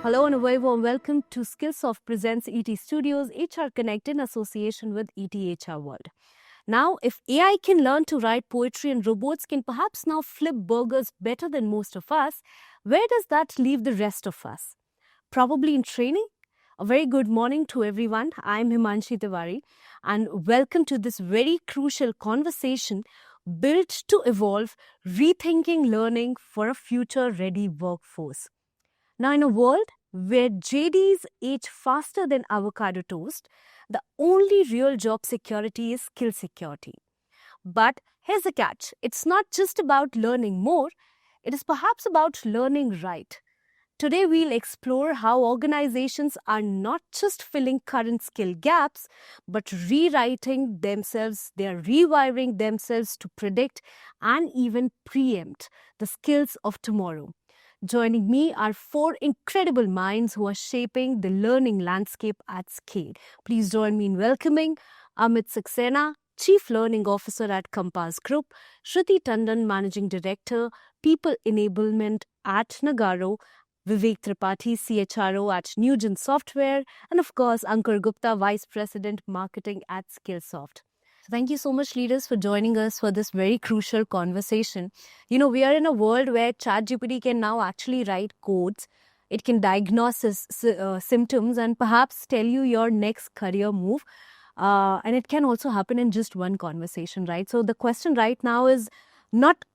Hello and a very warm welcome to Skillsoft presents ETStudios HRConnect in association with ETHRWorld. Now, if AI can learn to write poetry and robots can perhaps now flip burgers better than most of us, where does that leave the rest of us? Probably in training? A very good morning to everyone. I'm Himanshi Tiwari and welcome to this very crucial conversation built to evolve rethinking learning for a future-ready workforce. Now, in a world where JDs age faster than avocado toast, the only real job security is skill security. But here's the catch. It's not just about learning more, it is perhaps about learning right. Today, we'll explore how organizations are not just filling current skill gaps, but rewriting themselves, they're rewiring themselves to predict and even preempt the skills of tomorrow. Joining me are four incredible minds who are shaping the learning landscape at scale. Please join me in welcoming Amit Saxena, Chief Learning Officer at Compass Group, Shruti Tandon, Managing Director, People Enablement at Nagaro, Vivek Tripathi, CHRO at Newgen Software, and of course, Ankur Gupta, Vice President Marketing at Skillsoft. Thank you so much, leaders, for joining us for this very crucial conversation. You know, we are in a world where ChatGPT can now actually write codes. It can diagnose symptoms and perhaps tell you your next career move. And it can also happen in just one conversation, right? So the question right now is not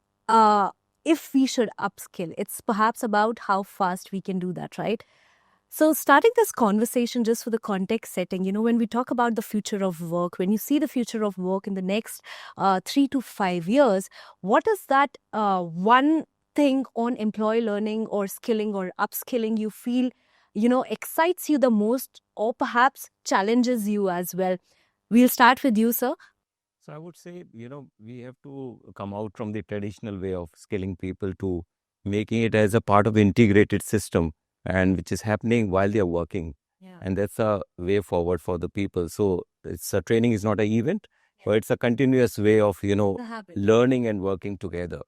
if we should upskill. It's perhaps about how fast we can do that, right? So starting this conversation just for the context setting, you know, when we talk about the future of work, when you see the future of work in the next 3 to 5 years, what is that one thing on employee learning or skilling or upskilling you feel, you know, excites you the most or perhaps challenges you as well? We'll start with you, sir. So I would say, we have to come out from the traditional way of skilling people to making it as a part of integrated system and which is happening while they are working. Yeah. And that's a way forward for the people. So it's a training is not an event, but it's a continuous way of, learning and working together.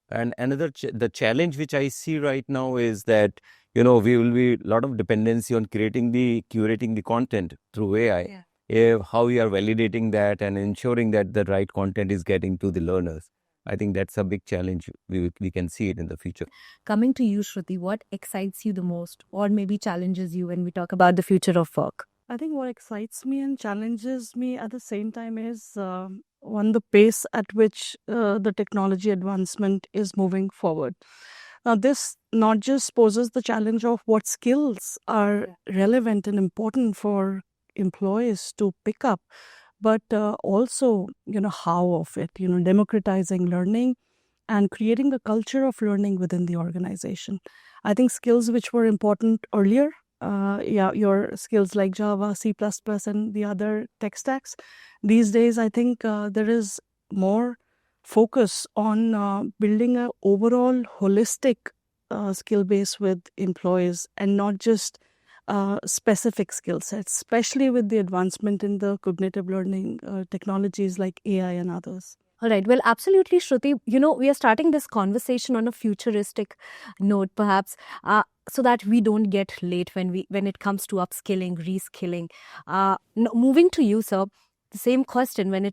And another, the challenge which I see right now is that, we will be a lot of dependency on curating the content through AI. Yeah. How we are validating that and ensuring that the right content is getting to the learners. I think that's a big challenge. We can see it in the future. Coming to you, Shruti, what excites you the most or maybe challenges you when we talk about the future of work? I think what excites me and challenges me at the same time is one, the pace at which the technology advancement is moving forward. Now, this not just poses the challenge of what skills are relevant and important for employees to pick up, but also, how of it, democratizing learning and creating a culture of learning within the organization. I think skills which were important earlier, your skills like Java, C++, and the other tech stacks. These days, I think there is more focus on building an overall holistic skill base with employees and not just specific skill sets, especially with the advancement in the cognitive learning technologies like AI and others. All right. Well, absolutely, Shruti. You know, we are starting this conversation on a futuristic note, perhaps, so that we don't get late when it comes to upskilling, reskilling. Moving to you, sir. The same question when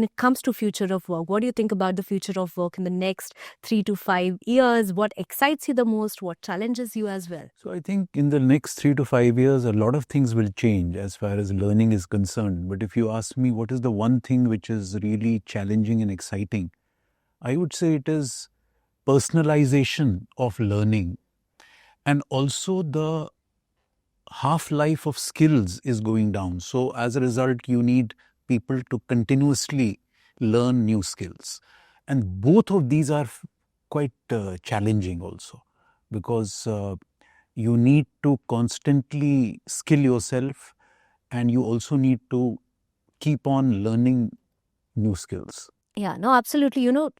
it comes to future of work. What do you think about the future of work in the next 3 to 5 years? What excites you the most? What challenges you as well? So I think in the next 3 to 5 years, a lot of things will change as far as learning is concerned. But if you ask me what is the one thing which is really challenging and exciting, I would say it is personalization of learning. And also the half-life of skills is going down. So as a result, you need people to continuously learn new skills. And both of these are quite challenging also because you need to constantly skill yourself and you also need to keep on learning new skills. Yeah, no, absolutely. You know,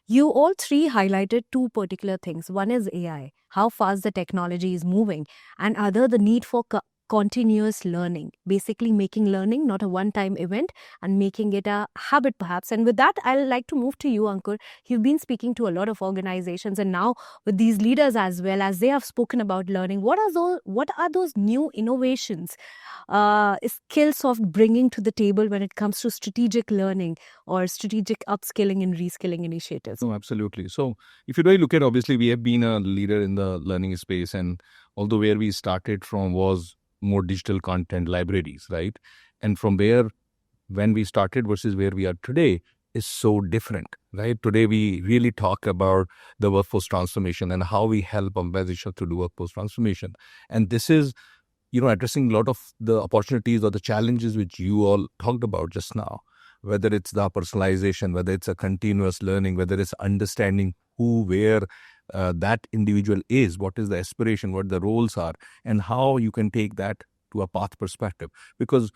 you all three highlighted two particular things. One is AI, how fast the technology is moving, and other, the need for continuous learning, basically making learning not a one-time event and making it a habit perhaps. And with that, I'd like to move to you, Ankur. You've been speaking to a lot of organizations, and now with these leaders as well, as they have spoken about learning, what are those new innovations is Skillsoft bringing to the table when it comes to strategic learning or strategic upskilling and reskilling initiatives? No, absolutely. So if you really look at, obviously, we have been a leader in the learning space, and although where we started from was more digital content libraries, right? And from where, when we started versus where we are today is so different, right? Today, we really talk about the workforce transformation and how we help organizations to do workforce transformation. And this is, addressing a lot of the opportunities or the challenges which you all talked about just now, whether it's the personalization, whether it's a continuous learning, whether it's understanding who, where that individual is, what is the aspiration, what the roles are, and how you can take that to a path perspective. Because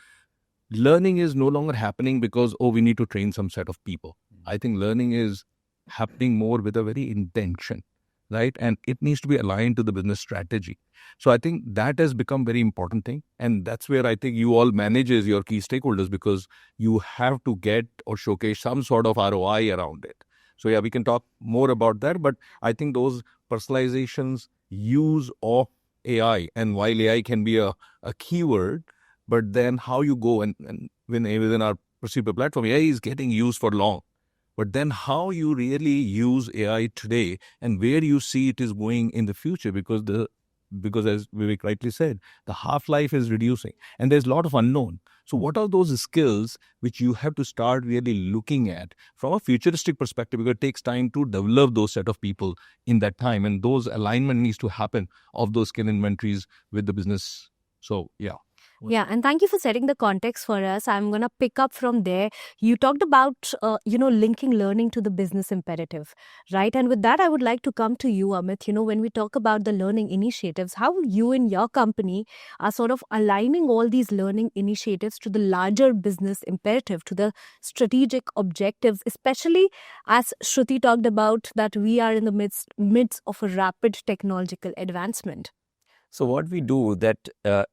learning is no longer happening because, we need to train some set of people. I think learning is happening more with a very intention, right? And it needs to be aligned to the business strategy. So I think that has become very important thing. And that's where I think you all manage as your key stakeholders, because you have to get or showcase some sort of ROI around it. So yeah, we can talk more about that. But I think those personalizations, use of AI, and while AI can be a keyword, but then how you go and within our Perceiver platform, AI is getting used for long. But then how you really use AI today and where you see it is going in the future, because as Vivek rightly said, the half-life is reducing and there's a lot of unknown. So what are those skills which you have to start really looking at from a futuristic perspective, because it takes time to develop those set of people in that time, and those alignment needs to happen of those skill inventories with the business. So yeah. Yeah, and thank you for setting the context for us. I'm going to pick up from there. You talked about, linking learning to the business imperative, right? And with that, I would like to come to you, Amit. When we talk about the learning initiatives, how you and your company are sort of aligning all these learning initiatives to the larger business imperative, to the strategic objectives, especially as Shruti talked about that we are in the midst of a rapid technological advancement. So what we do, that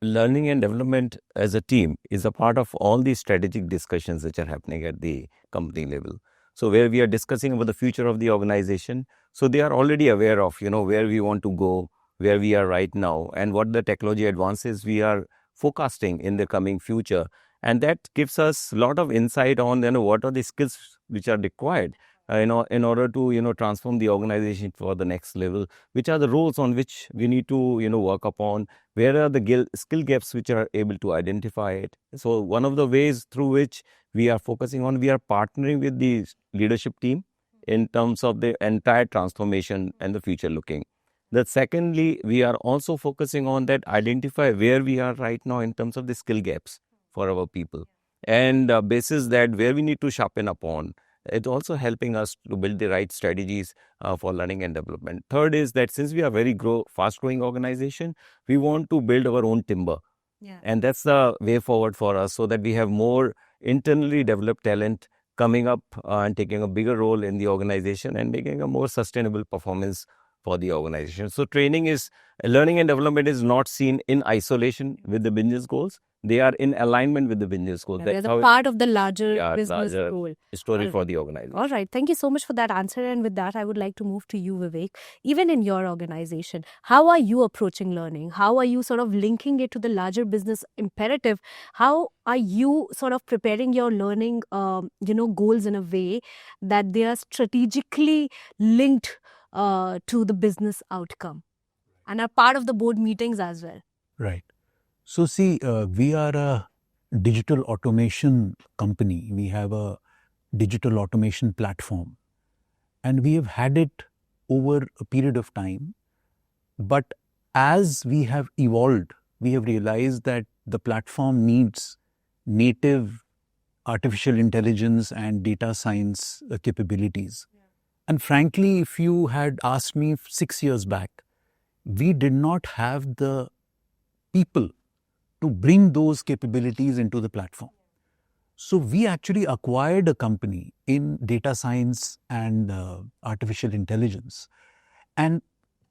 learning and development as a team is a part of all these strategic discussions which are happening at the company level. So where we are discussing about the future of the organization, so they are already aware of, where we want to go, where we are right now, and what the technology advances we are forecasting in the coming future. And that gives us a lot of insight on, what are the skills which are required in order to, transform the organization for the next level, which are the roles on which we need to, work upon, where are the skill gaps which are able to identify it. So one of the ways through which we are focusing on, we are partnering with the leadership team in terms of the entire transformation and the future looking. That secondly, we are also focusing on that, identify where we are right now in terms of the skill gaps for our people, and basis that where we need to sharpen upon. It's also helping us to build the right strategies for learning and development. Third is that since we are very fast-growing organization, we want to build our own timber. Yeah. And that's the way forward for us, so that we have more internally developed talent coming up and taking a bigger role in the organization and making a more sustainable performance for the organization. So learning and development is not seen in isolation with the business goals. They are in alignment with the business goals. They're a part of the larger business goal. Story for the organization. All right. Thank you so much for that answer. And with that, I would like to move to you, Vivek. Even in your organization, how are you approaching learning? How are you sort of linking it to the larger business imperative? How are you sort of preparing your learning, goals in a way that they are strategically linked to the business outcome and are part of the board meetings as well? Right. So see, we are a digital automation company. We have a digital automation platform, and we have had it over a period of time. But as we have evolved, we have realized that the platform needs native artificial intelligence and data science capabilities. Yeah. And frankly, if you had asked me 6 years back, we did not have the people to bring those capabilities into the platform. So we actually acquired a company in data science and artificial intelligence. And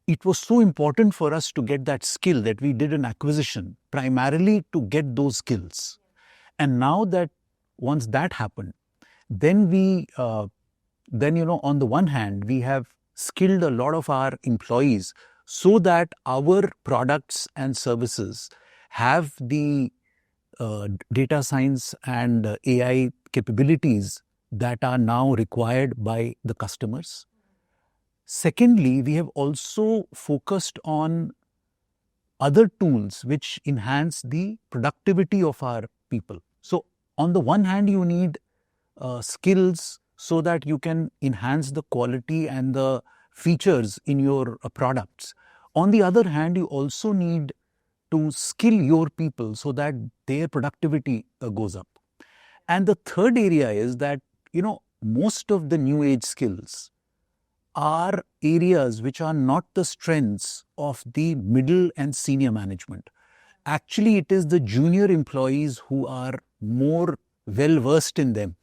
it was so important for us to get that skill that we did an acquisition primarily to get those skills. And now that once that happened, then on the one hand, we have skilled a lot of our employees so that our products and services have the data science and AI capabilities that are now required by the customers. Secondly, we have also focused on other tools which enhance the productivity of our people. So on the one hand, you need skills so that you can enhance the quality and the features in your products. On the other hand, you also need to skill your people so that their productivity goes up. And the third area is that, most of the new age skills are areas which are not the strengths of the middle and senior management. Actually, it is the junior employees who are more well versed in them.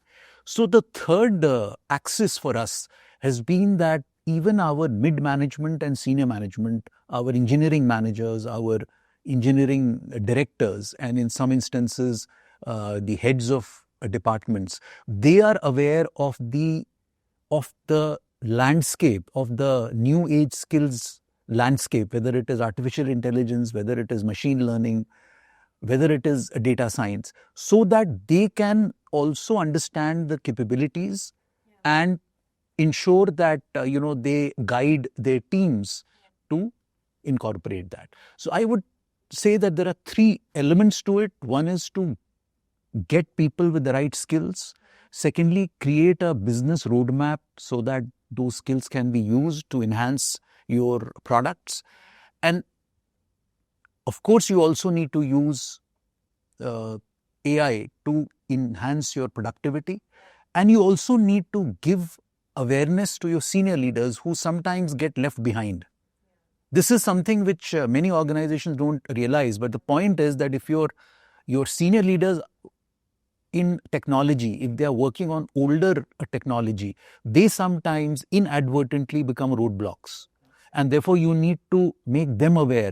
So the third axis for us has been that even our mid management and senior management, our engineering managers, our engineering directors, and in some instances, the heads of departments, they are aware of the landscape, of the new age skills landscape, whether it is artificial intelligence, whether it is machine learning, whether it is data science, so that they can also understand the capabilities and ensure that they guide their teams to incorporate that. So I would say that there are three elements to it. One is to get people with the right skills. Secondly, create a business roadmap so that those skills can be used to enhance your products. And of course, you also need to use AI to enhance your productivity. And you also need to give awareness to your senior leaders who sometimes get left behind. This is something which many organizations don't realize. But the point is that if your senior leaders in technology, if they are working on older technology, they sometimes inadvertently become roadblocks. And therefore, you need to make them aware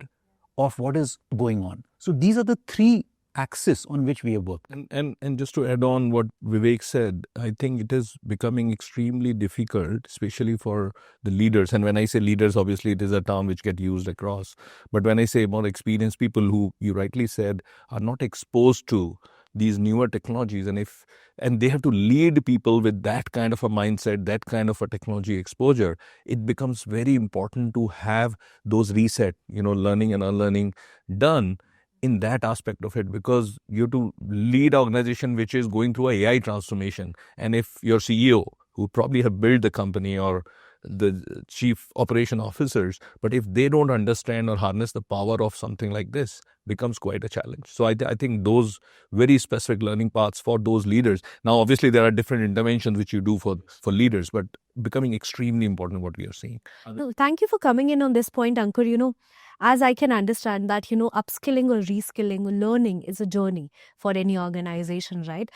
of what is going on. So these are the three axis on which we have worked. And just to add on what Vivek said, I think it is becoming extremely difficult, especially for the leaders. And when I say leaders, obviously it is a term which get used across. But when I say more experienced people who you rightly said are not exposed to these newer technologies, and they have to lead people with that kind of a mindset, that kind of a technology exposure, it becomes very important to have those reset, learning and unlearning done in that aspect of it, because you have to lead an organization which is going through a AI transformation. And if your CEO, who probably have built the company, or the chief operation officers, but if they don't understand or harness the power of something like this, becomes quite a challenge. So I think those very specific learning paths for those leaders. Now, obviously, there are different interventions which you do for leaders, but becoming extremely important what we are seeing. No, thank you for coming in on this point, Ankur. As I can understand that, upskilling or reskilling or learning is a journey for any organization, right?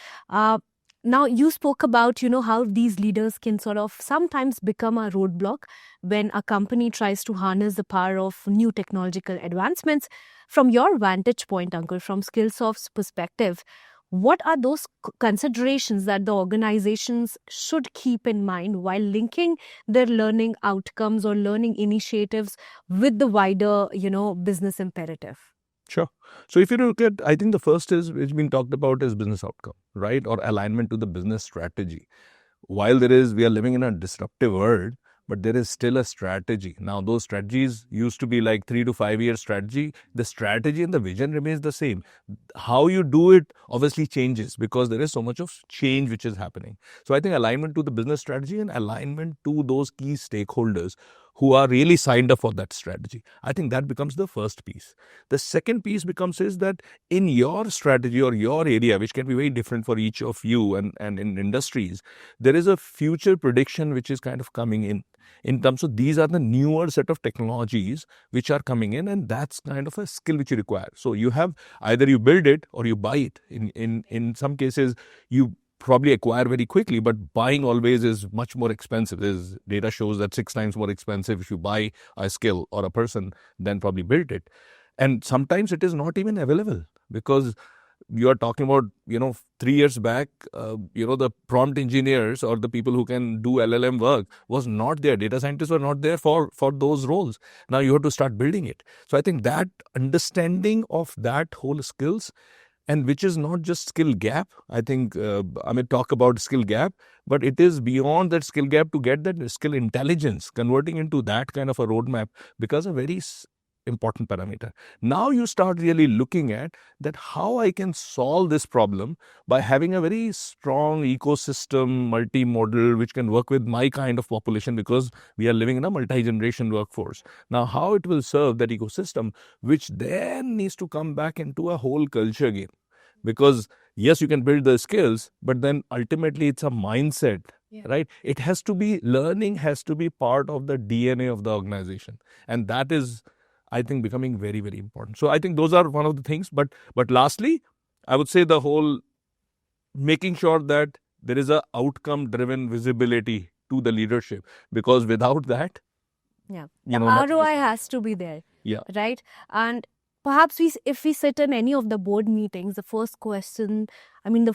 Now, you spoke about, how these leaders can sort of sometimes become a roadblock when a company tries to harness the power of new technological advancements. From your vantage point, Ankur, from Skillsoft's perspective, what are those considerations that the organizations should keep in mind while linking their learning outcomes or learning initiatives with the wider, business imperative? Sure. So if you look at, I think the first is, which been talked about, is business outcome, right? Or alignment to the business strategy. While we are living in a disruptive world, but there is still a strategy. Now, those strategies used to be like 3 to 5 year strategy. The strategy and the vision remains the same. How you do it obviously changes because there is so much of change which is happening. So I think alignment to the business strategy and alignment to those key stakeholders who are really signed up for that strategy. I think that becomes the first piece. The second piece becomes is that in your strategy or your area, which can be very different for each of you and in industries, there is a future prediction which is kind of coming in terms of these are the newer set of technologies which are coming in, and that's kind of a skill which you require. So you have either you build it or you buy it. In some cases, you probably acquire very quickly, but buying always is much more expensive. There's data shows that 6 times more expensive if you buy a skill or a person than probably build it. And sometimes it is not even available, because you are talking about, 3 years back, the prompt engineers or the people who can do LLM work was not there. Data scientists were not there for those roles. Now you have to start building it. So I think that understanding of that whole skills, and which is not just skill gap. I think Amit talk about skill gap, but it is beyond that skill gap to get that skill intelligence, converting into that kind of a roadmap becomes a very important parameter. Now you start really looking at that how I can solve this problem by having a very strong ecosystem, multi-model, which can work with my kind of population, because we are living in a multi-generation workforce. Now, how it will serve that ecosystem, which then needs to come back into a whole culture game. Because yes, you can build the skills, but then ultimately it's a mindset, right? It has to be, learning has to be part of the DNA of the organization. And that is, I think, becoming very, very important. So I think those are one of the things. But lastly, I would say the whole making sure that there is a outcome-driven visibility to the leadership, because without that, the ROI has to be there. Yeah. Right. And perhaps if we sit in any of the board meetings, the first question, the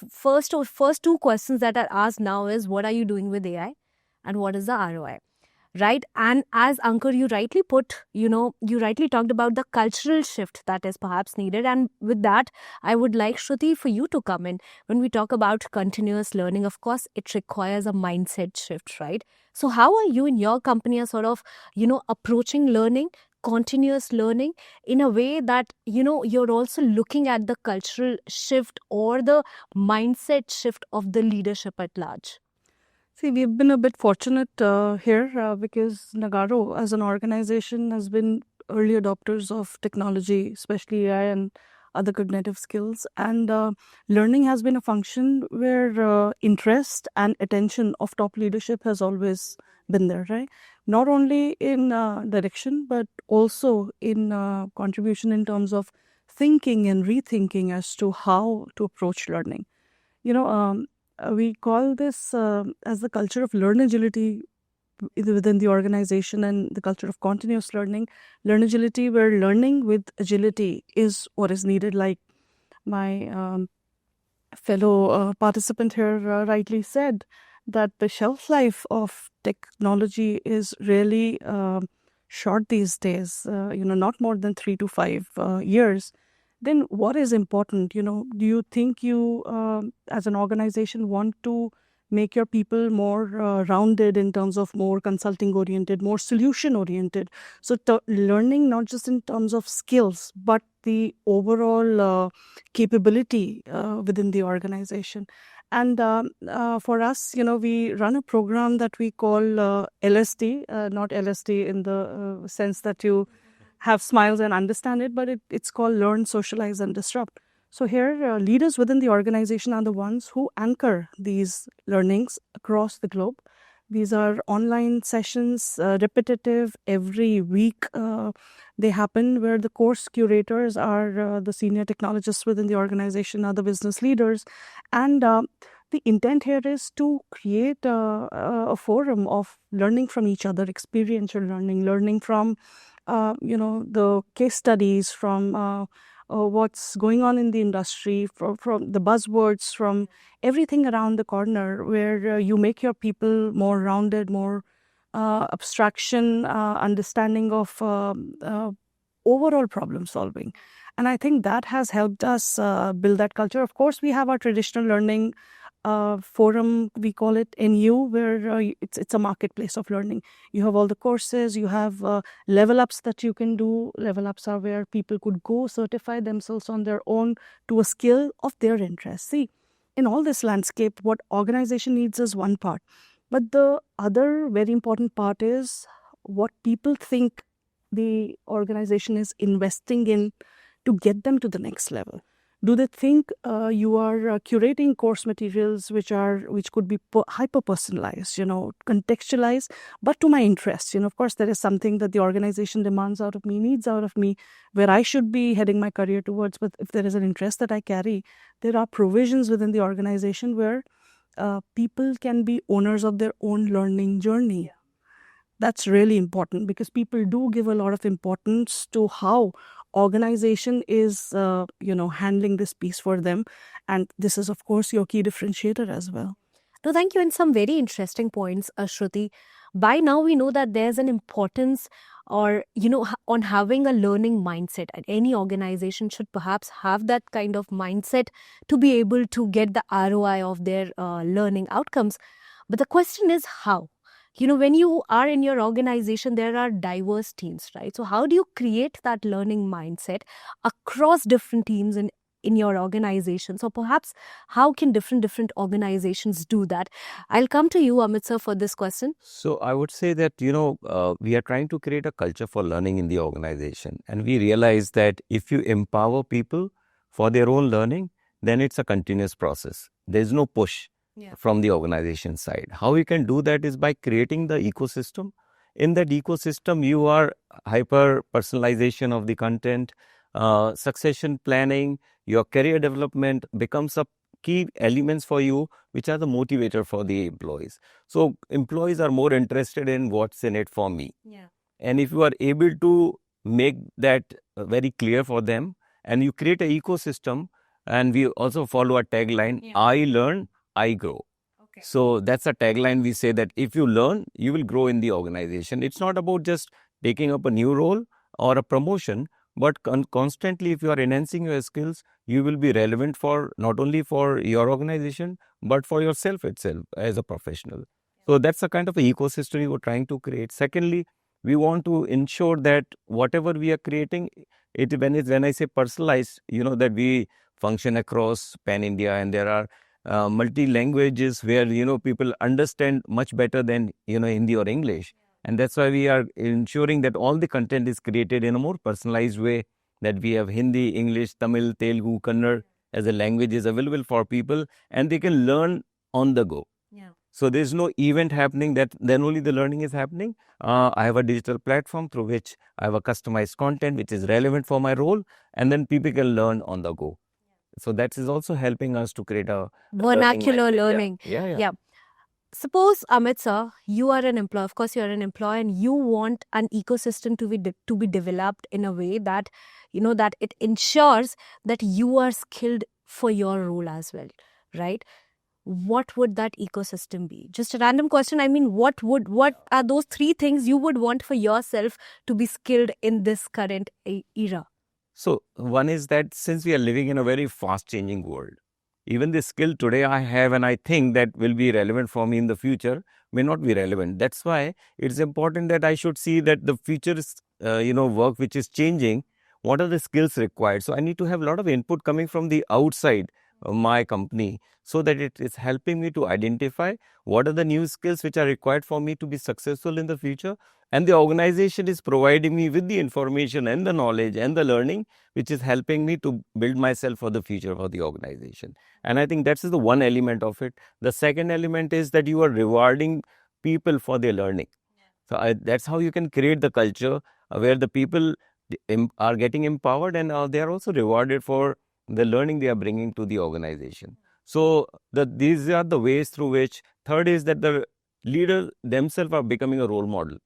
first two questions that are asked now is, what are you doing with AI and what is the ROI? Right. And as Ankur, you rightly put, you rightly talked about the cultural shift that is perhaps needed. And with that, I would like, Shruti, for you to come in. When we talk about continuous learning, of course, it requires a mindset shift, right? So how are you in your company are sort of, approaching learning, continuous learning in a way that, you're also looking at the cultural shift or the mindset shift of the leadership at large? See, we've been a bit fortunate here because Nagarro as an organization has been early adopters of technology, especially AI and other cognitive skills. And learning has been a function where interest and attention of top leadership has always been there, right? Not only in direction, but also in contribution in terms of thinking and rethinking as to how to approach learning. We call this as the culture of learn agility within the organization, and the culture of continuous learning. Learn agility, where learning with agility is what is needed. Like my fellow participant here rightly said, that the shelf life of technology is really short these days, not more than 3 to 5 years. Then what is important? Do you think you as an organization want to make your people more rounded in terms of more consulting oriented, more solution oriented? So learning not just in terms of skills, but the overall capability within the organization. And for us, we run a program that we call LSD, not LSD in the sense that you have smiles and understand it, but it's called Learn, Socialize, and Disrupt. So here, leaders within the organization are the ones who anchor these learnings across the globe. These are online sessions, repetitive, every week they happen, where the course curators are the senior technologists within the organization, other business leaders. And the intent here is to create a forum of learning from each other, experiential learning from the case studies, from what's going on in the industry, from the buzzwords, from everything around the corner, where you make your people more rounded, more abstraction, understanding of overall problem solving. And I think that has helped us build that culture. Of course, we have our traditional learning forum, we call it NU, where it's a marketplace of learning. You have all the courses, you have level ups that you can do. Level ups are where people could go certify themselves on their own to a skill of their interest. See, in all this landscape, what organization needs is one part. But the other very important part is what people think the organization is investing in to get them to the next level. Do they think you are curating course materials which could be hyper personalized, contextualized, but to my interests? Of course, there is something that the organization demands out of me, needs out of me, where I should be heading my career towards. But if there is an interest that I carry, there are provisions within the organization where people can be owners of their own learning journey. That's really important, because people do give a lot of importance to how organization is handling this piece for them, and this is of course your key differentiator as well. No, thank you. And some very interesting points, Shruti. By now, we know that there's an importance on having a learning mindset. And any organization should perhaps have that kind of mindset to be able to get the ROI of their learning outcomes. But the question is how? When you are in your organization, there are diverse teams, right? So how do you create that learning mindset across different teams in your organization? So perhaps how can different organizations do that? I'll come to you, Amit sir, for this question. So I would say that, we are trying to create a culture for learning in the organization. And we realize that if you empower people for their own learning, then it's a continuous process. There's no push from the organization side. How we can do that is by creating the ecosystem. In that ecosystem, you are hyper personalization of the content, succession planning, your career development becomes a key elements for you, which are the motivator for the employees. So employees are more interested in what's in it for me. And if you are able to make that very clear for them, and you create an ecosystem, and we also follow a tagline, I learn, I grow. Okay. So that's a tagline. We say that if you learn, you will grow in the organization. It's not about just taking up a new role or a promotion, but constantly, if you are enhancing your skills, you will be relevant for not only for your organization, but for yourself itself as a professional. So that's a kind of an ecosystem we were trying to create. Secondly, we want to ensure that whatever we are creating, when I say personalized, that we function across Pan India, and there are multi languages where people understand much better than Hindi or English, and that's why we are ensuring that all the content is created in a more personalized way, that we have Hindi, English, Tamil, Telugu, Kannada as a languages available for people, and they can learn on the go. So there's no event happening, that then only the learning is happening. I have a digital platform through which I have a customized content which is relevant for my role, and then people can learn on the go. So that is also helping us to create a vernacular learning. Yeah. Suppose, Amit sir, you are an employee. Of course, you are an employee, and you want an ecosystem to be developed in a way that that it ensures that you are skilled for your role as well, right? What would that ecosystem be? Just a random question. I mean, what are those 3 things you would want for yourself to be skilled in this current era? So one is that since we are living in a very fast changing world, even the skill today I have and I think that will be relevant for me in the future may not be relevant. That's why it's important that I should see that the future is, work which is changing, what are the skills required. So I need to have a lot of input coming from the outside of my company, so that it is helping me to identify what are the new skills which are required for me to be successful in the future. And the organization is providing me with the information and the knowledge and the learning, which is helping me to build myself for the future of the organization. And I think that's the one element of it. The second element is that you are rewarding people for their learning. So that's how you can create the culture where the people are getting empowered, and they are also rewarded for the learning they are bringing to the organization. So these are the ways through which. Third is that the leaders themselves are becoming a role model.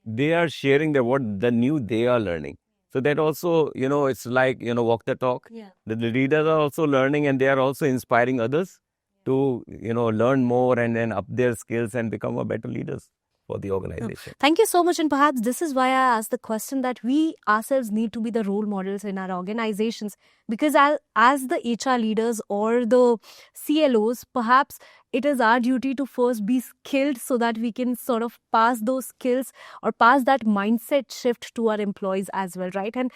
They are sharing what the new they are learning. So that also, it's like, walk the talk. The leaders are also learning, and they are also inspiring others to, learn more and then up their skills and become a better leaders for the organization. Thank you so much. And perhaps this is why I asked the question that we ourselves need to be the role models in our organizations, because as the HR leaders or the CLOs, perhaps it is our duty to first be skilled so that we can sort of pass those skills or pass that mindset shift to our employees as well, right? And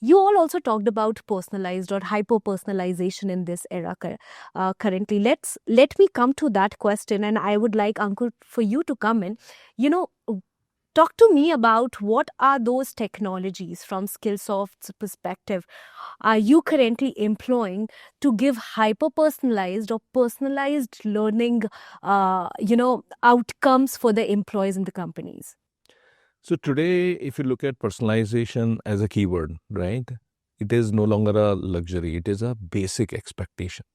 you all also talked about personalized or hyper-personalization in this era currently. Let me come to that question, and I would like, Ankur, for you to come in. Talk to me about what are those technologies from Skillsoft's perspective are you currently employing to give hyper-personalized or personalized learning, outcomes for the employees in the companies? So today, if you look at personalization as a keyword, right, it is no longer a luxury. It is a basic expectation.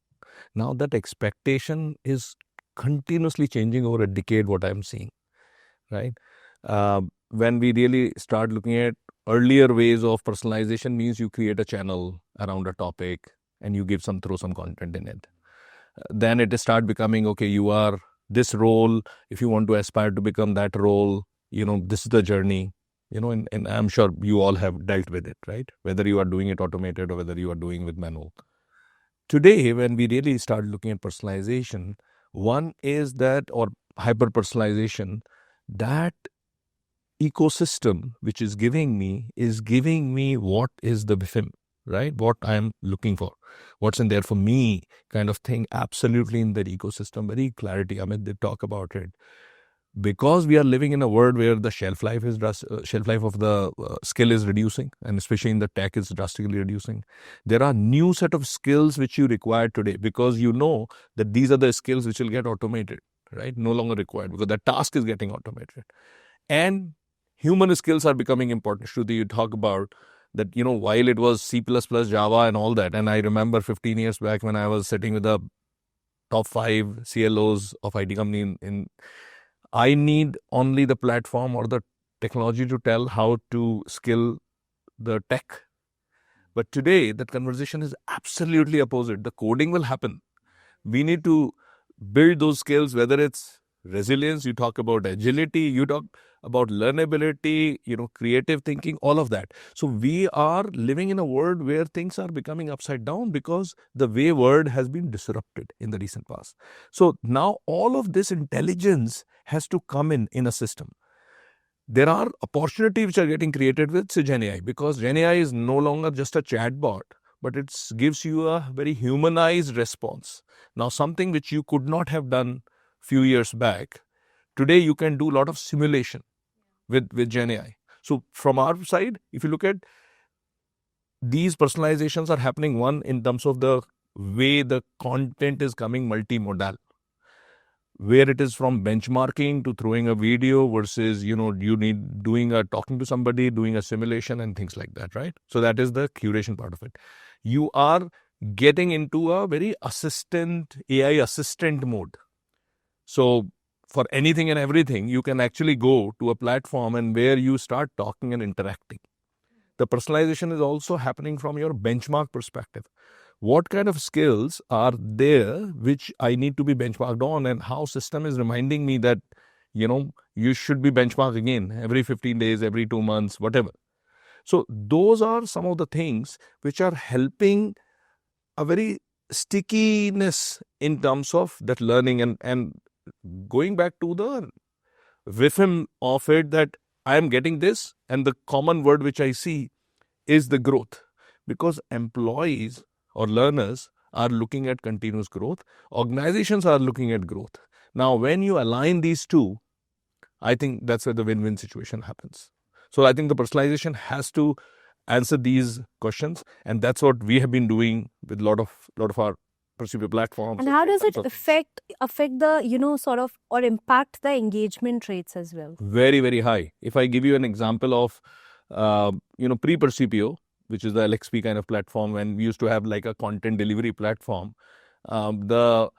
Now that expectation is continuously changing over a decade, what I'm seeing, right? When we really start looking at earlier ways of personalization means you create a channel around a topic and you throw some content in it. Then it start becoming, okay, you are this role. If you want to aspire to become that role, this is the journey, and I'm sure you all have dealt with it, right? Whether you are doing it automated or whether you are doing with manual. Today, when we really start looking at personalization, one is that, or hyper personalization, that ecosystem which is giving me what is the BIFIM, right? What I'm looking for, what's in there for me, kind of thing. Absolutely in that ecosystem, very clarity. Amit, they talk about it. Because we are living in a world where the shelf life of the skill is reducing, and especially in the tech is drastically reducing. There are new set of skills which you require today because you know that these are the skills which will get automated, right? No longer required because the task is getting automated. And human skills are becoming important. Shruti, you talk about that, while it was C++, Java and all that. And I remember 15 years back when I was sitting with the top 5 CLOs of IT company I need only the platform or the technology to tell how to skill the tech. But today, that conversation is absolutely opposite. The coding will happen. We need to build those skills, whether it's resilience, you talk about agility, you talk about learnability, creative thinking, all of that. So we are living in a world where things are becoming upside down because the way world has been disrupted in the recent past. So now all of this intelligence has to come in a system. There are opportunities which are getting created with GenAI because GenAI is no longer just a chatbot, but it gives you a very humanized response. Now, something which you could not have done few years back, today you can do a lot of simulation with GenAI. So from our side, if you look at these personalizations are happening, one, in terms of the way the content is coming multimodal, where it is from benchmarking to throwing a video versus, you need talking to somebody, doing a simulation and things like that, right? So that is the curation part of it. You are getting into a very AI assistant mode. So for anything and everything, you can actually go to a platform and where you start talking and interacting. The personalization is also happening from your benchmark perspective. What kind of skills are there which I need to be benchmarked on, and how system is reminding me that, you should be benchmarked again every 15 days, every 2 months, whatever. So those are some of the things which are helping a very stickiness in terms of that learning, and going back to the rhythm of it, that I am getting this, and the common word which I see is the growth, because employees or learners are looking at continuous growth. Organizations are looking at growth. Now, when you align these two, I think that's where the win-win situation happens. So I think the personalization has to answer these questions, and that's what we have been doing with a lot of our Perceiver platforms. And how does it affect the, or impact the engagement rates as well? Very, very high. If I give you an example of, pre-Percipio, which is the LXP kind of platform, when we used to have like a content delivery platform, the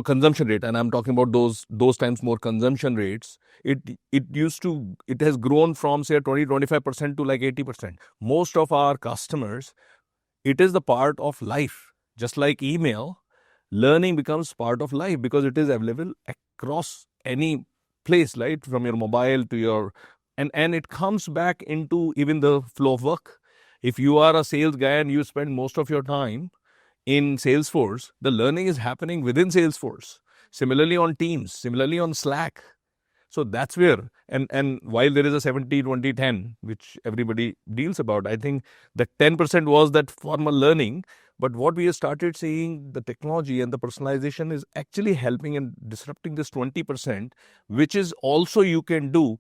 consumption rate, and I'm talking about those times more consumption rates, it has grown from say 20-25% to like 80%. Most of our customers, it is the part of life. Just like email, learning becomes part of life because it is available across any place, right? From your mobile to your, and it comes back into even the flow of work. If you are a sales guy and you spend most of your time in Salesforce, the learning is happening within Salesforce. Similarly on Teams, similarly on Slack. So that's where, and while there is a 70-20-10, which everybody deals about, I think the 10% was that formal learning. But what we have started seeing, the technology and the personalization is actually helping and disrupting this 20%, which is also you can do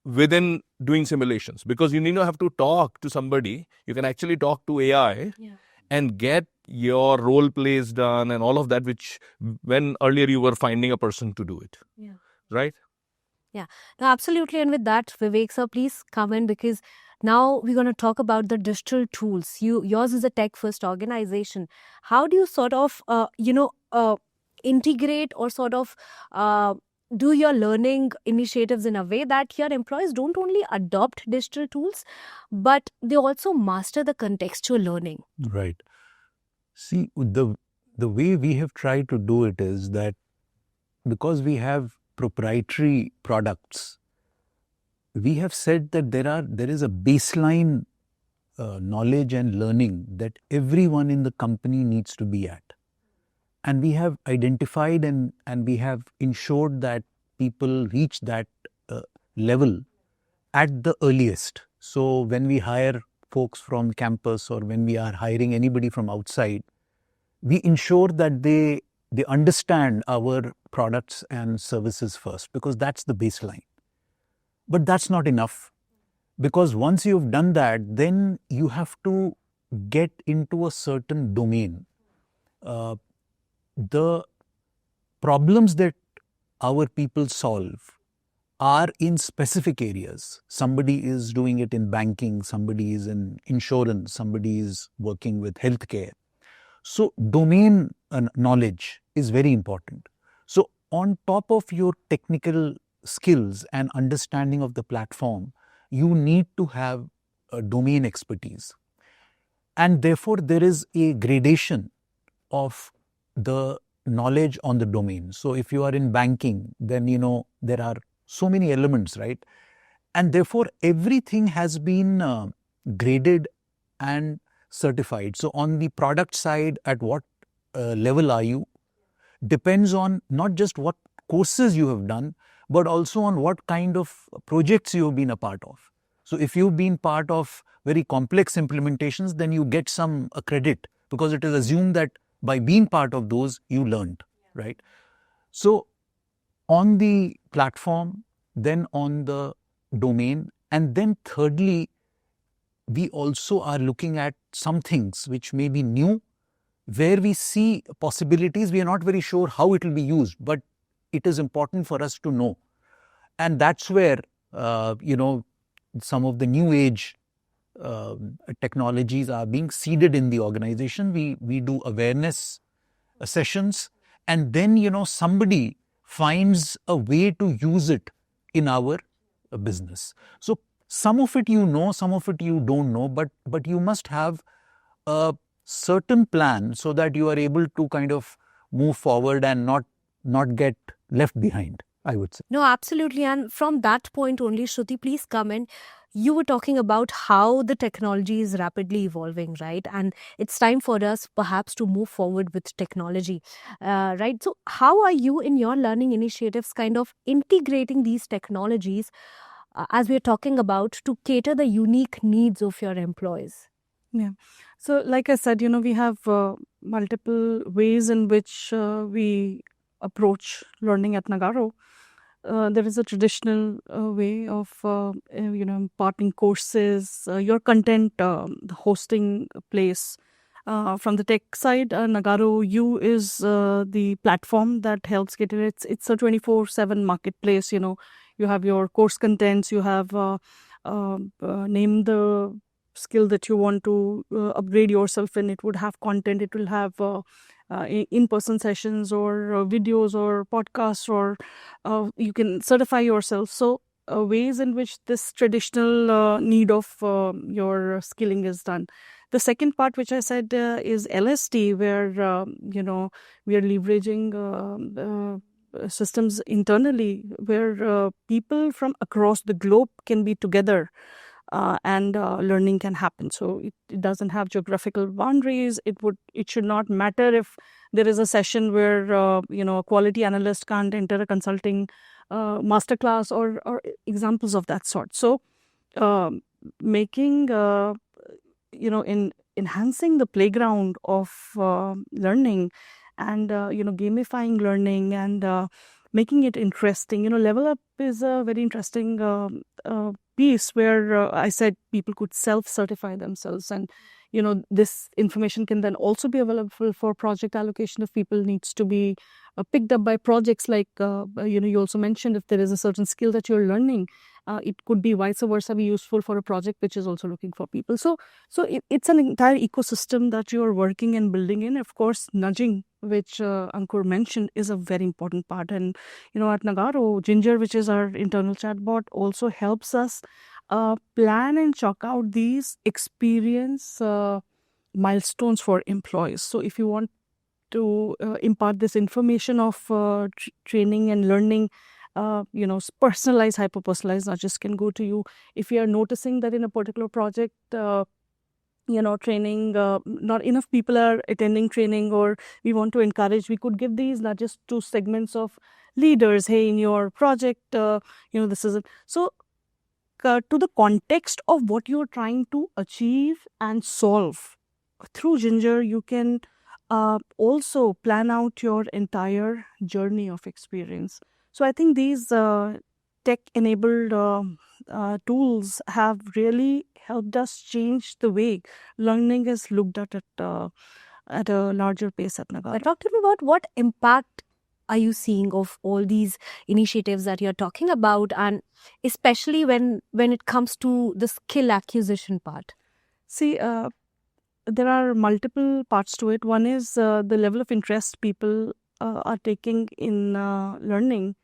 within doing simulations, because you need not have to talk to somebody. You can actually talk to AI and get your role plays done and all of that, which when earlier you were finding a person to do it. Right? Yeah, no, absolutely. And with that, Vivek sir, please come in, because now we're going to talk about the digital tools. Yours is a tech-first organization. How do you sort of, integrate or sort of do your learning initiatives in a way that your employees don't only adopt digital tools, but they also master the contextual learning? Right. See, the way we have tried to do it is that because we have proprietary products, we have said that there is a baseline knowledge and learning that everyone in the company needs to be at. And we have identified and we have ensured that people reach that level at the earliest. So when we hire folks from campus or when we are hiring anybody from outside, we ensure that they understand our products and services first, because that's the baseline. But that's not enough, because once you've done that, then you have to get into a certain domain. The problems that our people solve are in specific areas. Somebody is doing it in banking, somebody is in insurance, somebody is working with healthcare. So domain knowledge is very important. So on top of your technical skills and understanding of the platform, you need to have a domain expertise. And therefore, there is a gradation of the knowledge on the domain. So if you are in banking, then there are so many elements, right? And therefore, everything has been graded and certified. So on the product side, at what level are you? Depends on not just what courses you have done, but also on what kind of projects you have been a part of. So if you've been part of very complex implementations, then you get some credit, because it is assumed that by being part of those, you learned, right? So on the platform, then on the domain, and then thirdly, we also are looking at some things which may be new, where we see possibilities. We are not very sure how it will be used, but it is important for us to know. And that's where, some of the new age technologies are being seeded in the organization. We do awareness sessions, and then, somebody finds a way to use it in our business. So some of it some of it you don't know, but you must have a certain plan so that you are able to kind of move forward and not get left behind, I would say. No, absolutely. And from that point only, Shruti, please come in. You were talking about how the technology is rapidly evolving, right? And it's time for us perhaps to move forward with technology, right? So how are you in your learning initiatives kind of integrating these technologies as we're talking about to cater the unique needs of your employees? Yeah. So like I said, we have multiple ways in which we approach learning at Nagarro. There is a traditional way of, imparting courses, your content, the hosting place. From the tech side, Nagarro U is the platform that helps cater it. It's a 24/7 marketplace. You have your course contents, you have name the skill that you want to upgrade yourself in. It would have content, it will have in-person sessions or videos or podcasts, or you can certify yourself. So ways in which this traditional need of your skilling is done. The second part, which I said, is LST, where we are leveraging systems internally where people from across the globe can be together and learning can happen. So it doesn't have geographical boundaries. It should not matter if there is a session where a quality analyst can't enter a consulting masterclass or examples of that sort. So making in enhancing the playground of learning and gamifying learning and making it interesting. Level Up is a very interesting piece where I said people could self-certify themselves, and this information can then also be available for project allocation if people needs to be picked up by projects. Like you also mentioned, if there is a certain skill that you're learning, it could be vice versa be useful for a project which is also looking for people. So it's an entire ecosystem that you are working and building in. Of course, nudging, which Ankur mentioned, is a very important part. And at Nagarro, Ginger, which is our internal chatbot, also helps us plan and chalk out these experience milestones for employees. So if you want to impart this information of training and learning, personalized, hyper-personalized nudges can go to you. If you are noticing that in a particular project, training, not enough people are attending training, or we want to encourage, we could give these nudges to segments of leaders. Hey, in your project, this is it. So to the context of what you're trying to achieve and solve, through Ginger, you can also plan out your entire journey of experience. So I think these tech-enabled tools have really helped us change the way learning is looked at a larger pace at Nagarro. Talk to me about what impact are you seeing of all these initiatives that you're talking about, and especially when it comes to the skill acquisition part? See, there are multiple parts to it. One is the level of interest people are taking in learning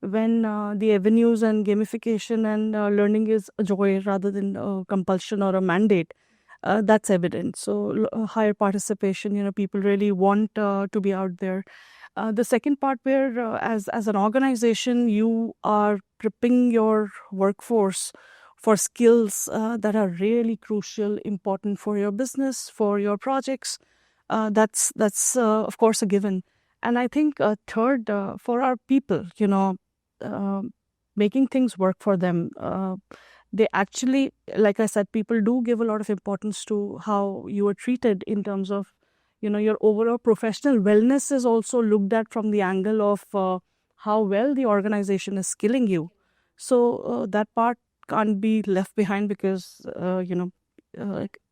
when the avenues and gamification and learning is a joy rather than a compulsion or a mandate. That's evident. So higher participation, people really want to be out there. The second part where as an organization, you are prepping your workforce for skills that are really crucial, important for your business, for your projects. That's of course a given. And I think third, for our people, making things work for them. They actually, like I said, people do give a lot of importance to how you are treated in terms of, your overall professional wellness is also looked at from the angle of how well the organization is skilling you. So that part can't be left behind, because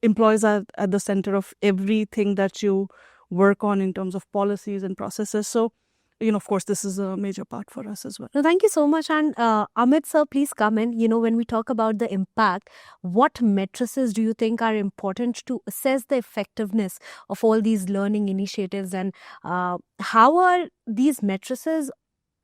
employees are at the center of everything that you work on in terms of policies and processes. So of course, this is a major part for us as well. No, thank you so much. And Amit sir, please come in. When we talk about the impact, what matrices do you think are important to assess the effectiveness of all these learning initiatives, and how are these matrices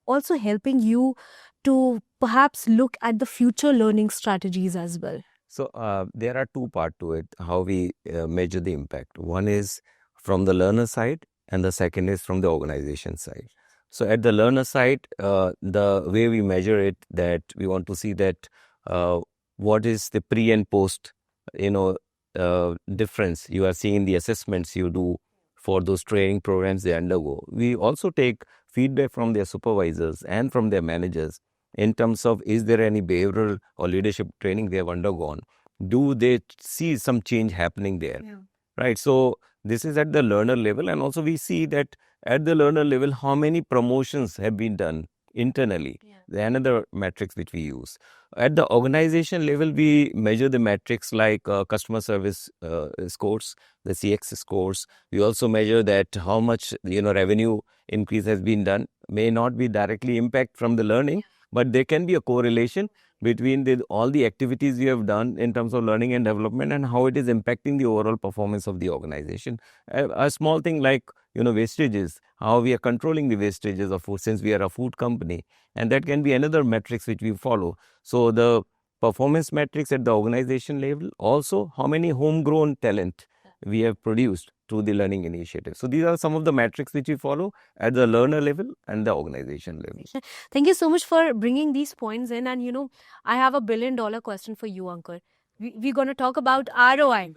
also helping you to perhaps look at the future learning strategies as well? So there are two parts to it, how we measure the impact. One is from the learner side, and the second is from the organization side. So at the learner side, the way we measure it, that we want to see that what is the pre and post, difference you are seeing in the assessments you do for those training programs they undergo. We also take feedback from their supervisors and from their managers in terms of, is there any behavioral or leadership training they have undergone? Do they see some change happening there? Yeah. Right. So this is at the learner level, and also we see that at the learner level, how many promotions have been done internally. Yeah. Another metrics which we use. At the organization level, we measure the metrics like customer service scores, the CX scores. We also measure that how much revenue increase has been done. May not be directly impact from the learning, but there can be a correlation between all the activities you have done in terms of learning and development, and how it is impacting the overall performance of the organization. A small thing like wastages, how we are controlling the wastages of food, since we are a food company, and that can be another metrics which we follow. So the performance metrics at the organization level, also how many homegrown talent we have produced through the learning initiative. So these are some of the metrics which we follow at the learner level and the organization level. Thank you so much for bringing these points in. And I have a $1 billion question for you, Ankur. We're going to talk about ROI.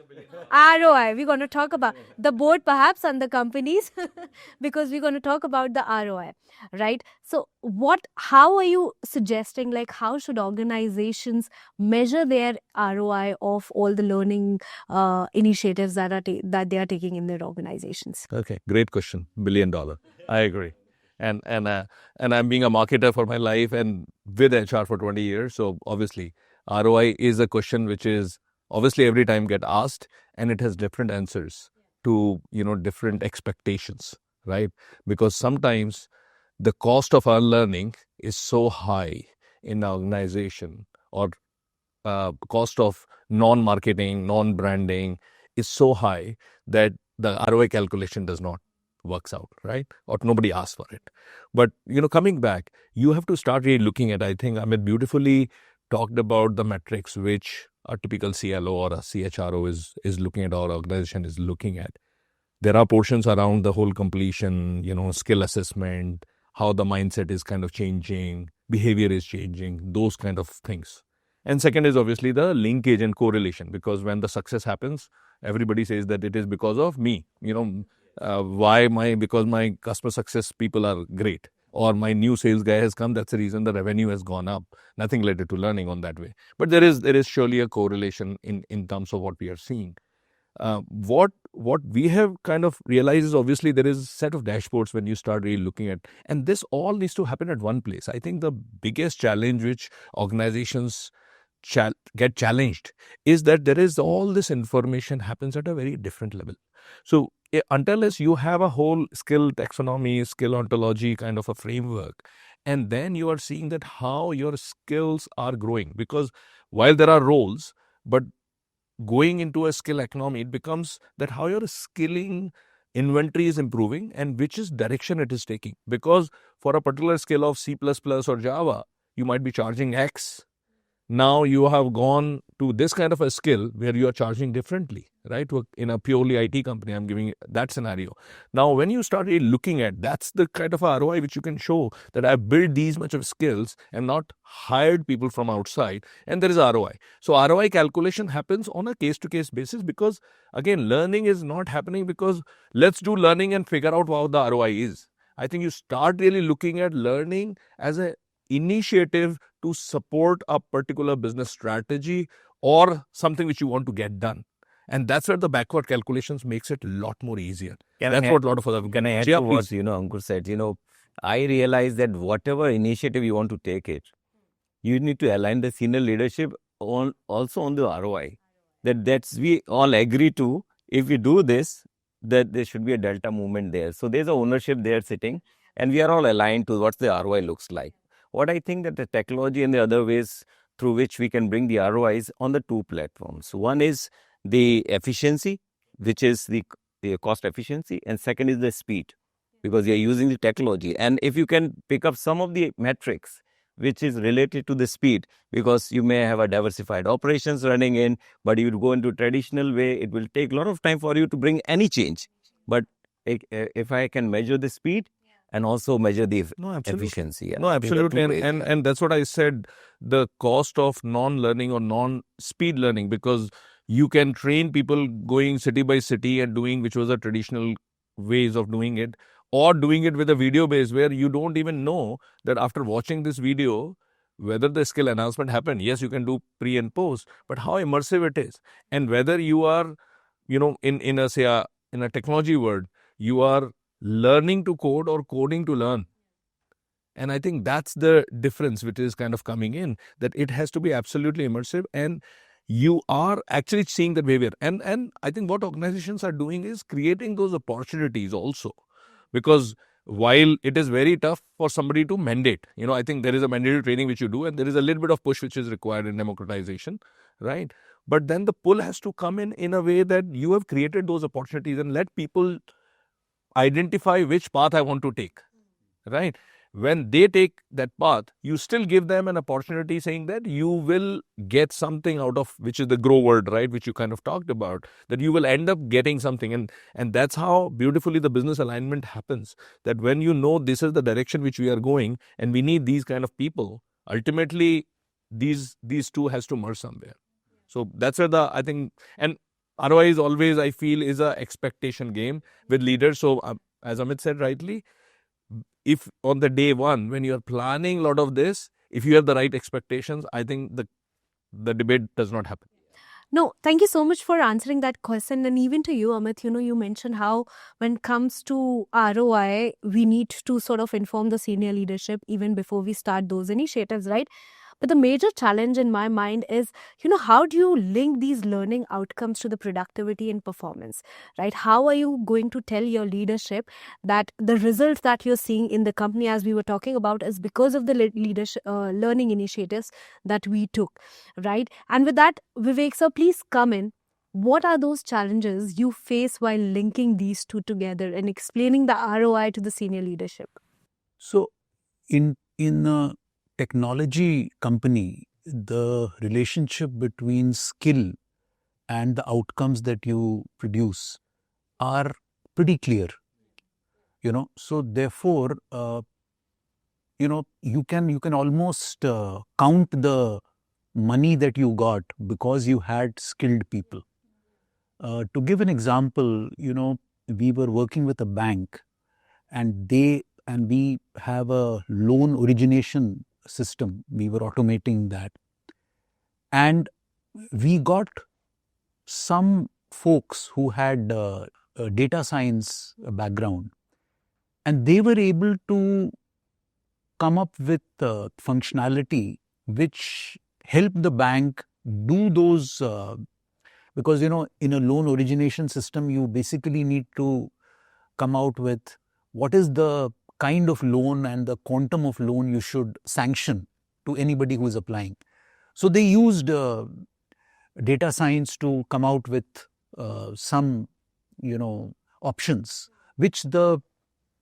ROI. We're going to talk about the board perhaps and the companies because we're going to talk about the ROI, right? So how are you suggesting, like how should organizations measure their ROI of all the learning initiatives that they are taking in their organizations? Okay, great question. $1 billion. I agree. And I'm being a marketer for my life and with HR for 20 years. So obviously ROI is a question which is obviously every time get asked, and it has different answers to, different expectations, right? Because sometimes the cost of unlearning is so high in an organization, or cost of non-marketing, non-branding is so high that the ROI calculation does not works out, right? Or nobody asks for it. But, coming back, you have to start really looking at, I think Amit beautifully talked about the metrics which a typical CLO or a CHRO is looking at, or organization is looking at. There are portions around the whole completion, skill assessment, how the mindset is kind of changing, behavior is changing, those kind of things. And second is obviously the linkage and correlation, because when the success happens, everybody says that it is because of me. Because my customer success people are great, or my new sales guy has come, that's the reason the revenue has gone up. Nothing related to learning on that way. But there is surely a correlation in terms of what we are seeing. What we have kind of realized is obviously there is a set of dashboards when you start really looking at, and this all needs to happen at one place. I think the biggest challenge which organizations get challenged is that there is all this information happens at a very different level. So unless you have a whole skill taxonomy, skill ontology kind of a framework, and then you are seeing that how your skills are growing, because while there are roles, but going into a skill economy, it becomes that how your skilling inventory is improving and which is direction it is taking. Because for a particular skill of C++ or Java, you might be charging X. Now you have gone to this kind of a skill where you are charging differently, right? In a purely IT company, I'm giving that scenario. Now, when you start really looking at, that's the kind of ROI which you can show that I've built these much of skills and not hired people from outside, and there is ROI. So ROI calculation happens on a case-to-case basis, because again, learning is not happening because let's do learning and figure out what the ROI is. I think you start really looking at learning as an initiative to support a particular business strategy or something which you want to get done. And that's where the backward calculations makes it a lot more easier. That's what a lot of other... Can I add to what, Ankur said? I realize that whatever initiative you want to take it, you need to align the senior leadership also on the ROI. That's we all agree to, if we do this, that there should be a delta movement there. So there's a ownership there sitting, and we are all aligned to what the ROI looks like. What I think that the technology and the other ways through which we can bring the ROIs on the two platforms. One is the efficiency, which is the cost efficiency, and second is the speed, because you're using the technology. And if you can pick up some of the metrics which is related to the speed, because you may have a diversified operations running in, but you would go into traditional way, it will take a lot of time for you to bring any change. But if I can measure the speed, and also measure the efficiency. No, absolutely. And that's what I said, the cost of non-learning or non-speed learning, because you can train people going city by city and doing, which was a traditional ways of doing it, or doing it with a video base where you don't even know that after watching this video, whether the skill enhancement happened. Yes, you can do pre and post, but how immersive it is. And whether you are, in a technology world, you are learning to code or coding to learn. And I think that's the difference which is kind of coming in, that it has to be absolutely immersive, and you are actually seeing the behavior. And I think what organizations are doing is creating those opportunities also, because while it is very tough for somebody to mandate, I think there is a mandatory training which you do, and there is a little bit of push which is required in democratization, right? But then the pull has to come in a way that you have created those opportunities and let people identify which path I want to take, right? When they take that path, you still give them an opportunity, saying that you will get something out of, which is the grow word, right? Which you kind of talked about, that you will end up getting something. And that's how beautifully the business alignment happens, that when you know this is the direction which we are going and we need these kind of people, ultimately these two has to merge somewhere. So that's where I think, and ROI is always, I feel, is a expectation game with leaders. So as Amit said rightly, if on the day one, when you're planning a lot of this, if you have the right expectations, I think the debate does not happen. No, thank you so much for answering that question. And even to you, Amit, you mentioned how when it comes to ROI, we need to sort of inform the senior leadership even before we start those initiatives, right? But the major challenge in my mind is, how do you link these learning outcomes to the productivity and performance, right? How are you going to tell your leadership that the results that you're seeing in the company, as we were talking about, is because of the leadership learning initiatives that we took, right? And with that, Vivek sir, please come in. What are those challenges you face while linking these two together and explaining the ROI to the senior leadership? So, in a technology company, the relationship between skill and the outcomes that you produce are pretty clear. So therefore, you can almost count the money that you got because you had skilled people. To give an example, we were working with a bank, and we have a loan origination system. We were automating that, and we got some folks who had a data science background, and they were able to come up with functionality which helped the bank do those, because in a loan origination system you basically need to come out with what is the kind of loan and the quantum of loan you should sanction to anybody who is applying. So they used data science to come out with some options which the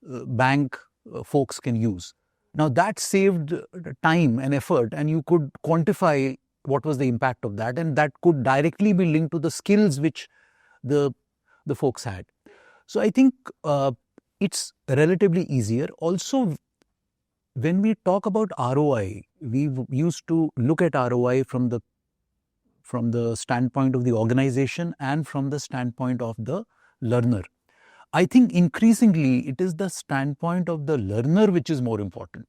bank folks can use. Now that saved time and effort, and you could quantify what was the impact of that, and that could directly be linked to the skills which the folks had. So I think it's relatively easier. Also, when we talk about ROI, we used to look at ROI from the standpoint of the organization and from the standpoint of the learner. I think increasingly it is the standpoint of the learner which is more important.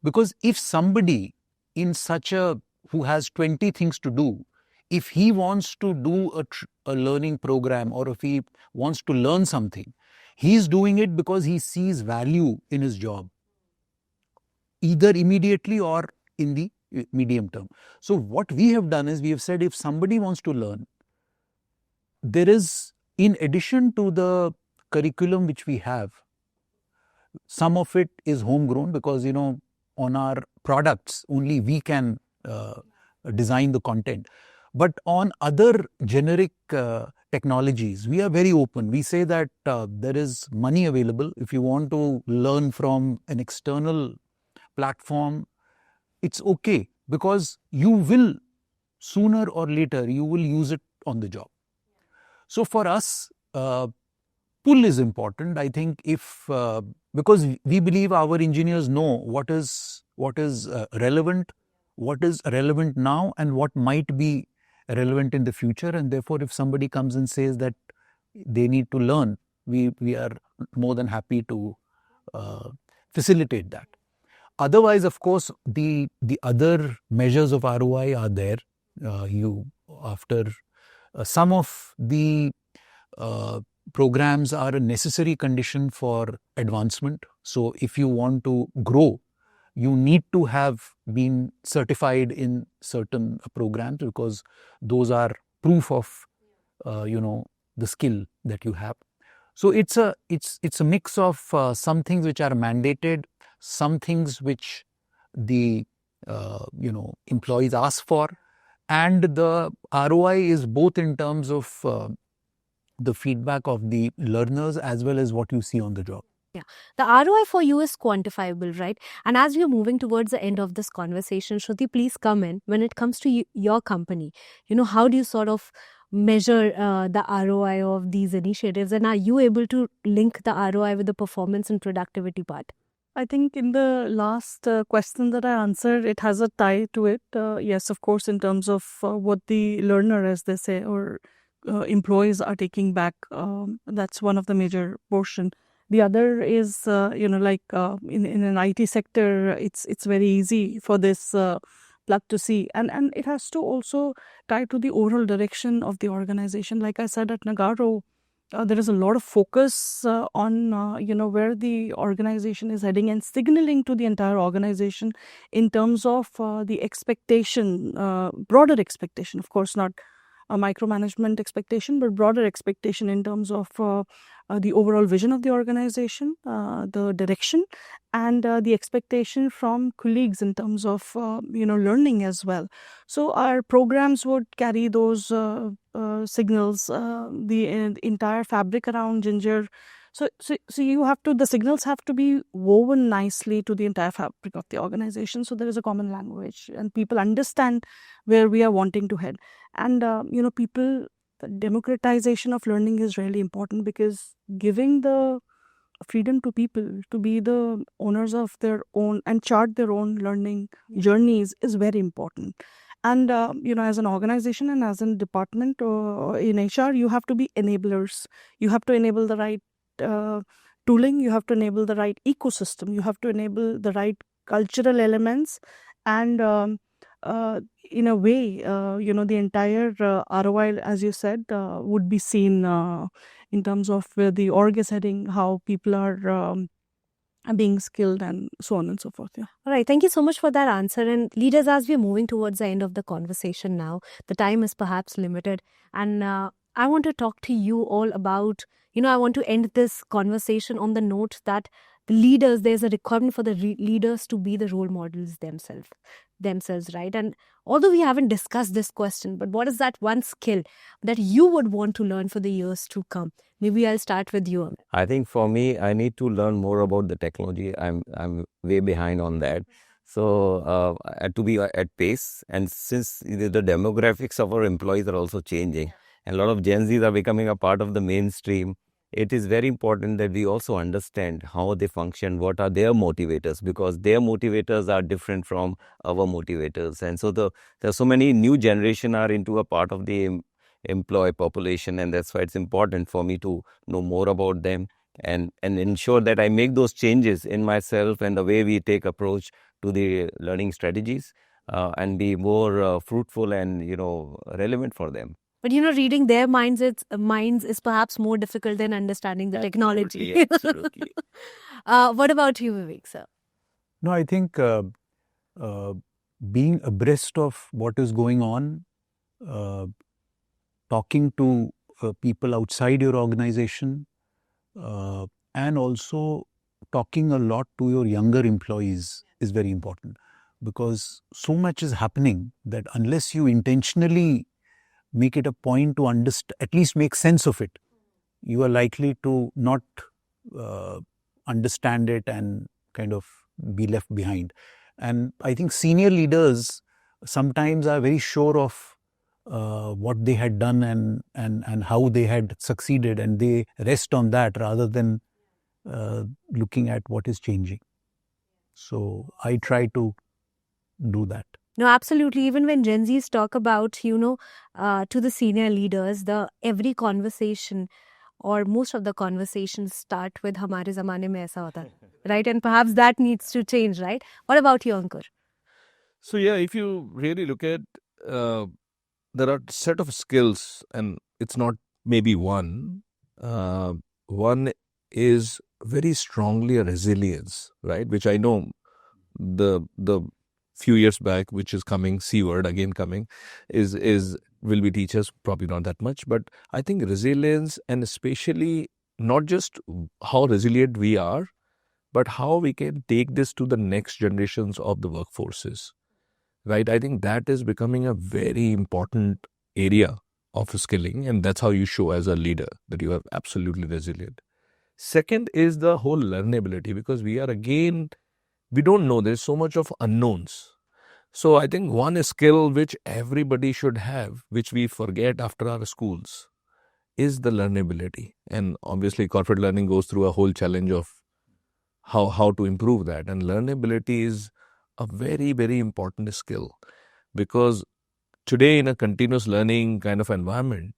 Because if somebody who has 20 things to do, if he wants to do a learning program, or if he wants to learn something, he's doing it because he sees value in his job, either immediately or in the medium term. So what we have done is we have said, if somebody wants to learn, there is, in addition to the curriculum which we have, some of it is homegrown because, on our products, only we can design the content. But on other generic technologies, we are very open. We say that there is money available. If you want to learn from an external platform, it's okay, because you will, sooner or later, you will use it on the job. So for us, pull is important. I think because we believe our engineers know what is relevant, what is relevant now, and what might be relevant in the future. And therefore, if somebody comes and says that they need to learn, we are more than happy to facilitate that. Otherwise, of course, the other measures of ROI are there. After some of the programs are a necessary condition for advancement. So if you want to grow, you need to have been certified in certain programs, because those are proof of the skill that you have. So it's a mix of some things which are mandated, some things which the employees ask for, and the ROI is both in terms of the feedback of the learners as well as what you see on the job. Yeah, the ROI for you is quantifiable, right? And as we are moving towards the end of this conversation, Shruti, please come in. When it comes to your company, how do you sort of measure the ROI of these initiatives, and are you able to link the ROI with the performance and productivity part? I think in the last question that I answered, it has a tie to it. Yes, of course, in terms of what the learner, as they say, or employees are taking back, that's one of the major portion. The other is, like in an IT sector, it's very easy for this plug to see, and it has to also tie to the overall direction of the organization. Like I said, at Nagarro, there is a lot of focus on where the organization is heading and signaling to the entire organization in terms of the expectation, broader expectation, of course not a micromanagement expectation, but broader expectation in terms of the overall vision of the organization, the direction, and the expectation from colleagues in terms of learning as well. So our programs would carry those signals, the entire fabric around Ginger. So you have to, the signals have to be woven nicely to the entire fabric of the organization. So there is a common language and people understand where we are wanting to head. And, people, the democratization of learning is really important, because giving the freedom to people to be the owners of their own and chart their own learning journeys is very important. And, as an organization and as a department in HR, you have to be enablers. You have to enable the right tooling. You have to enable the right ecosystem. You have to enable the right cultural elements. And in a way, the entire ROI, as you said, would be seen in terms of where the org is heading, how people are being skilled, and so on and so forth. Yeah. All right. Thank you so much for that answer. And leaders, as we're moving towards the end of the conversation now, the time is perhaps limited. And I want to talk to you all about, I want to end this conversation on the note that the leaders, there's a requirement for the leaders to be the role models themselves, right? And although we haven't discussed this question, but what is that one skill that you would want to learn for the years to come? Maybe I'll start with you. I think for me, I need to learn more about the technology. I'm way behind on that. So to be at pace, and since the demographics of our employees are also changing, and a lot of Gen Zs are becoming a part of the mainstream, it is very important that we also understand how they function, what are their motivators, because their motivators are different from our motivators. And so there are so many new generation are into a part of the employee population, and that's why it's important for me to know more about them and ensure that I make those changes in myself and the way we take approach to the learning strategies and be more fruitful and relevant for them. But reading their minds is perhaps more difficult than understanding the technology. Absolutely. What about you, Vivek, sir? No, I think being abreast of what is going on, talking to people outside your organization, and also talking a lot to your younger employees is very important, because so much is happening that unless you intentionally make it a point to at least make sense of it, you are likely to not understand it and kind of be left behind. And I think senior leaders sometimes are very sure of what they had done and how they had succeeded, and they rest on that rather than looking at what is changing. So I try to do that. No, absolutely. Even when Gen Zs talk about, to the senior leaders, every conversation or most of the conversations start with "Hamare zamane mein aisa hota," right? And perhaps that needs to change, right? What about you, Ankur? So yeah, if you really look at, there are set of skills, and it's not maybe one. One is very strongly a resilience, right? Which I know the few years back, which is coming, C word again coming, will be teachers, probably not that much, but I think resilience, and especially not just how resilient we are, but how we can take this to the next generations of the workforces, right? I think that is becoming a very important area of skilling, and that's how you show as a leader that you are absolutely resilient. Second is the whole learnability, because we don't know, there's so much of unknowns. So I think one skill which everybody should have, which we forget after our schools, is the learnability. And obviously corporate learning goes through a whole challenge of how to improve that. And learnability is a very, very important skill, because today in a continuous learning kind of environment,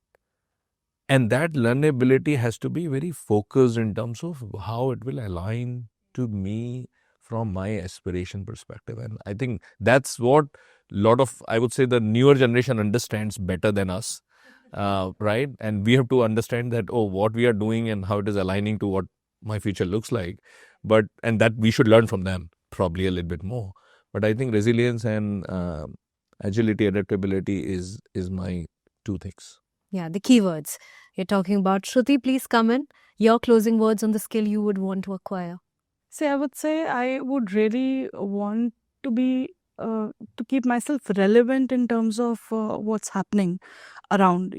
and that learnability has to be very focused in terms of how it will align to me from my aspiration perspective. And I think that's what a lot of, I would say, the newer generation understands better than us, right? And we have to understand that, oh, what we are doing and how it is aligning to what my future looks like. And that we should learn from them probably a little bit more. But I think resilience and agility, adaptability is my two things. Yeah, the keywords you're talking about. Shruti, please come in. Your closing words on the skill you would want to acquire. See, I would say I would really want to be to keep myself relevant in terms of what's happening around,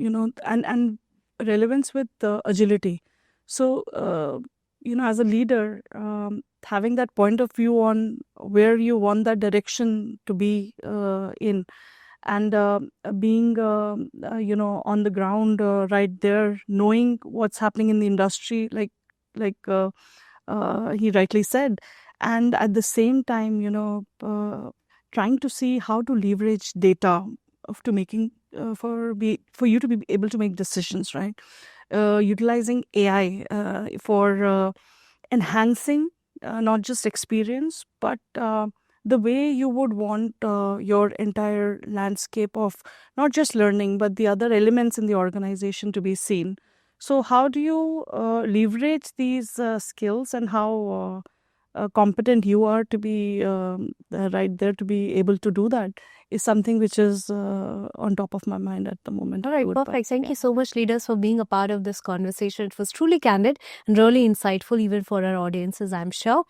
and relevance with agility. So, as a leader, having that point of view on where you want that direction to be in, and being on the ground right there, knowing what's happening in the industry, like he rightly said, and at the same time, trying to see how to leverage data to making for you to be able to make decisions, right? Utilizing AI for enhancing not just experience, but the way you would want your entire landscape of not just learning, but the other elements in the organization to be seen. So how do you leverage these skills, and how competent you are to be right there to be able to do that is something which is on top of my mind at the moment. All right, perfect. Thank you so much, leaders, for being a part of this conversation. It was truly candid and really insightful, even for our audiences, I'm sure.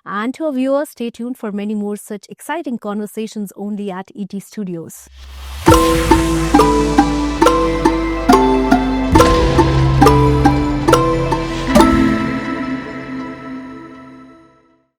And to our viewers, stay tuned for many more such exciting conversations only at ET Studios.